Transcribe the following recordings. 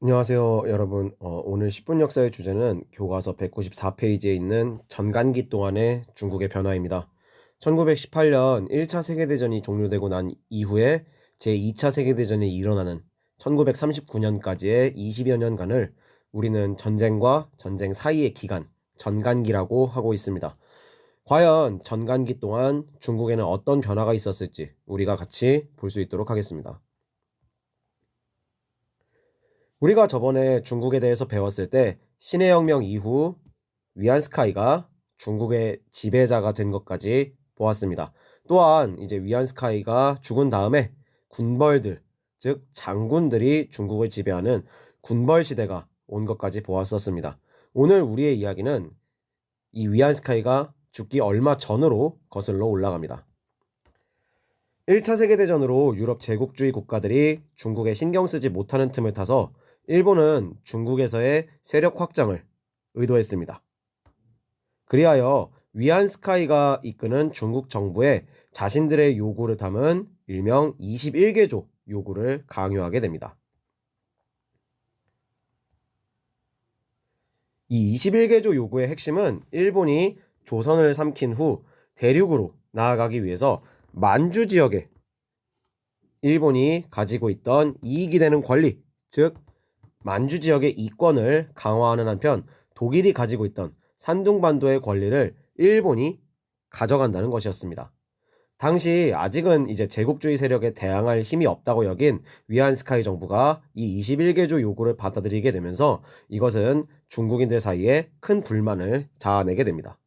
안녕하세요, 여러분. 오늘 10분 역사의 주제는 교과서 194페이지에 있는 전간기 동안의 중국의 변화입니다. 1918년 1차 세계대전이 종료되고 난 이후에 제2차 세계대전이 일어나는 1939년까지의 20여 년간을 우리는 전쟁과 전쟁 사이의 기간, 전간기라고 하고 있습니다. 과연 전간기 동안 중국에는 어떤 변화가 있었을지 우리가 같이 볼 수 있도록 하겠습니다. 우리가 저번에 중국에 대해서 배웠을 때 신의 혁명 이후 위안스카이가 중국의 지배자가 된 것까지 보았습니다. 또한 이제 위안스카이가 죽은 다음에 군벌들, 즉 장군들이 중국을 지배하는 군벌 시대가 온 것까지 보았었습니다. 오늘 우리의 이야기는 이 위안스카이가 죽기 얼마 전으로 거슬러 올라갑니다. 1차 세계대전으로 유럽 제국주의 국가들이 중국에 신경 쓰지 못하는 틈을 타서 일본은 중국에서의 세력 확장을 의도했습니다. 그리하여 위안스카이가 이끄는 중국 정부에 자신들의 요구를 담은 일명 21개조 요구를 강요하게 됩니다. 이 21개조 요구의 핵심은 일본이 조선을 삼킨 후 대륙으로 나아가기 위해서 만주 지역에 일본이 가지고 있던 이익이 되는 권리, 즉 만주 지역의 이권을 강화하는 한편 독일이 가지고 있던 산둥반도의 권리를 일본이 가져간다는 것이었습니다. 당시 아직은 이제 제국주의 세력에 대항할 힘이 없다고 여긴 위안스카이 정부가 이 21개조 요구를 받아들이게 되면서 이것은 중국인들 사이에 큰 불만을 자아내게 됩니다.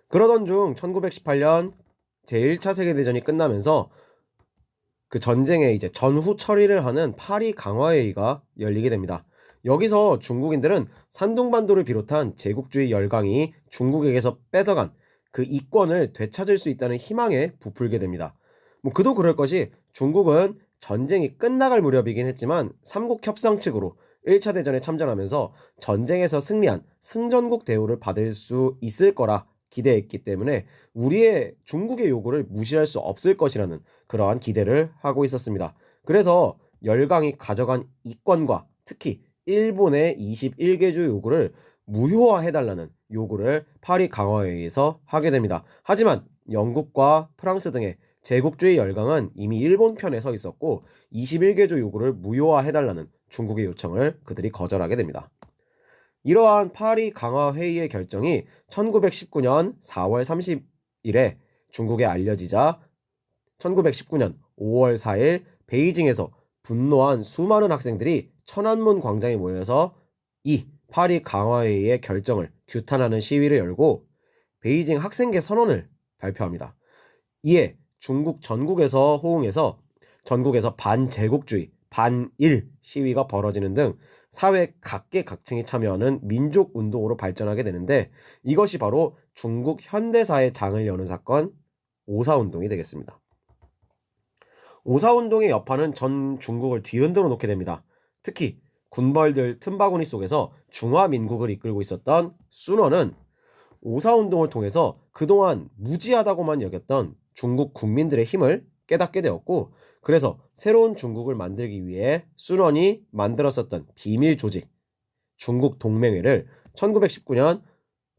그러던 중 1918년 제1차 세계대전이 끝나면서 그 전쟁의 이제 전후 처리를 하는 파리 강화회의가 열리게 됩니다. 여기서 중국인들은 산둥반도를 비롯한 제국주의 열강이 중국에게서 뺏어간 그 이권을 되찾을 수 있다는 희망에 부풀게 됩니다. 그도 그럴 것이 중국은 전쟁이 끝나갈 무렵이긴 했지만 삼국 협상 측으로 1차 대전에 참전하면서 전쟁에서 승리한 승전국 대우를 받을 수 있을 거라 기대했기 때문에 우리의 중국의 요구를 무시할 수 없을 것이라는 그러한 기대를 하고 있었습니다. 그래서 열강이 가져간 이권과 특히 일본의 21개조 요구를 무효화해달라는 요구를 파리 강화회의에서 하게 됩니다. 하지만 영국과 프랑스 등의 제국주의 열강은 이미 일본 편에 서 있었고 21개조 요구를 무효화해달라는 중국의 요청을 그들이 거절하게 됩니다. 이러한 파리 강화회의의 결정이 1919년 4월 30일에 중국에 알려지자 1919년 5월 4일 베이징에서 분노한 수많은 학생들이 천안문 광장에 모여서 이 파리 강화회의의 결정을 규탄하는 시위를 열고 베이징 학생계 선언을 발표합니다. 이에 중국 전국에서 호응해서 전국에서 반제국주의, 반일 시위가 벌어지는 등 사회 각계각층이 참여하는 민족운동으로 발전하게 되는데 이것이 바로 중국 현대사의 장을 여는 사건 오사운동이 되겠습니다. 오사운동의 여파는 전 중국을 뒤흔들어 놓게 됩니다. 특히 군벌들 틈바구니 속에서 중화민국을 이끌고 있었던 순원은 오사운동을 통해서 그동안 무지하다고만 여겼던 중국 국민들의 힘을 깨닫게 되었고 그래서 새로운 중국을 만들기 위해 순원이 만들었었던 비밀 조직 중국 동맹회를 1919년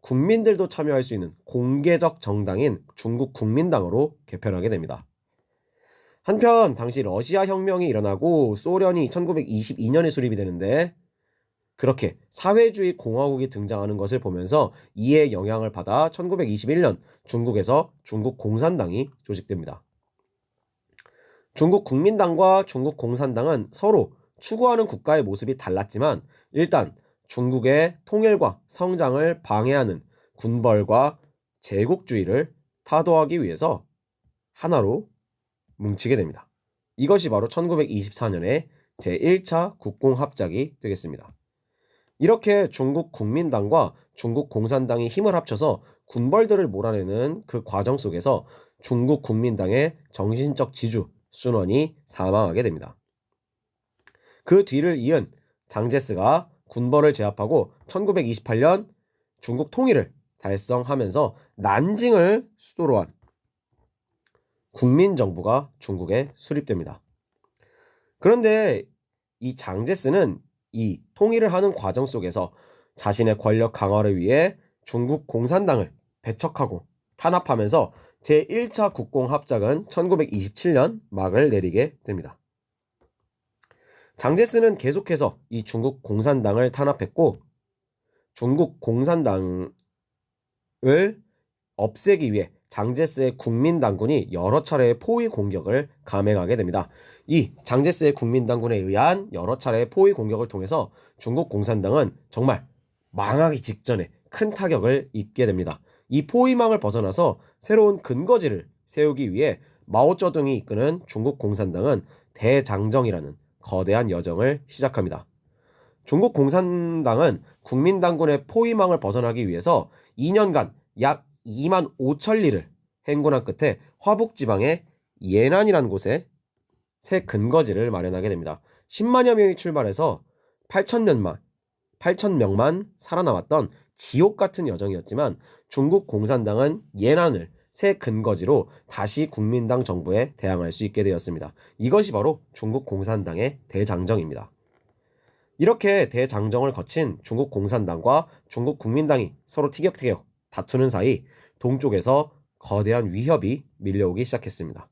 국민들도 참여할 수 있는 공개적 정당인 중국 국민당으로 개편하게 됩니다. 한편 당시 러시아 혁명이 일어나고 소련이 1922년에 수립이 되는데 그렇게 사회주의 공화국이 등장하는 것을 보면서 이에 영향을 받아 1921년 중국에서 중국 공산당이 조직됩니다. 중국 국민당과 중국 공산당은 서로 추구하는 국가의 모습이 달랐지만 일단 중국의 통일과 성장을 방해하는 군벌과 제국주의를 타도하기 위해서 하나로 뭉치게 됩니다. 이것이 바로 1924년에 제1차 국공합작이 되겠습니다. 이렇게 중국 국민당과 중국 공산당이 힘을 합쳐서 군벌들을 몰아내는 그 과정 속에서 중국 국민당의 정신적 지주 순원이 사망하게 됩니다. 그 뒤를 이은 장제스가 군벌을 제압하고 1928년 중국 통일을 달성하면서 난징을 수도로 한 국민정부가 중국에 수립됩니다. 그런데 이 장제스는 이 통일을 하는 과정 속에서 자신의 권력 강화를 위해 중국 공산당을 배척하고 탄압하면서 제1차 국공합작은 1927년 막을 내리게 됩니다. 장제스는 계속해서 이 중국 공산당을 탄압했고 중국 공산당을 없애기 위해 장제스의 국민당군이 여러 차례의 포위 공격을 감행하게 됩니다. 이 장제스의 국민당군에 의한 여러 차례의 포위 공격을 통해서 중국 공산당은 정말 망하기 직전에 큰 타격을 입게 됩니다. 이 포위망을 벗어나서 새로운 근거지를 세우기 위해 마오쩌둥이 이끄는 중국 공산당은 대장정이라는 거대한 여정을 시작합니다. 중국 공산당은 국민당군의 포위망을 벗어나기 위해서 2년간 약 2만 5천 리를 행군한 끝에 화북지방의 예난이라는 곳에 새 근거지를 마련하게 됩니다. 10만여 명이 출발해서 8천 명만 살아남았던 지옥 같은 여정이었지만 중국 공산당은 예난을 새 근거지로 다시 국민당 정부에 대항할 수 있게 되었습니다. 이것이 바로 중국 공산당의 대장정입니다. 이렇게 대장정을 거친 중국 공산당과 중국 국민당이 서로 티격태격 다투는 사이 동쪽에서 거대한 위협이 밀려오기 시작했습니다.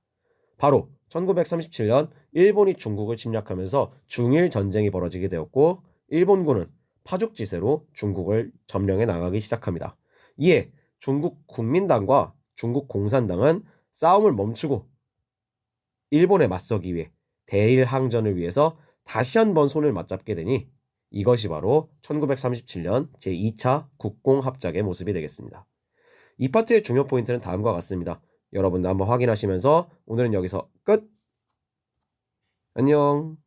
바로 1937년 일본이 중국을 침략하면서 중일 전쟁이 벌어지게 되었고 일본군은 파죽지세로 중국을 점령해 나가기 시작합니다. 이에 중국 국민당과 중국 공산당은 싸움을 멈추고 일본에 맞서기 위해 대일항전을 위해서 다시 한번 손을 맞잡게 되니 이것이 바로 1937년 제2차 국공합작의 모습이 되겠습니다. 이 파트의 중요 포인트는 다음과 같습니다. 여러분도 한번 확인하시면서 오늘은 여기서 끝! 안녕!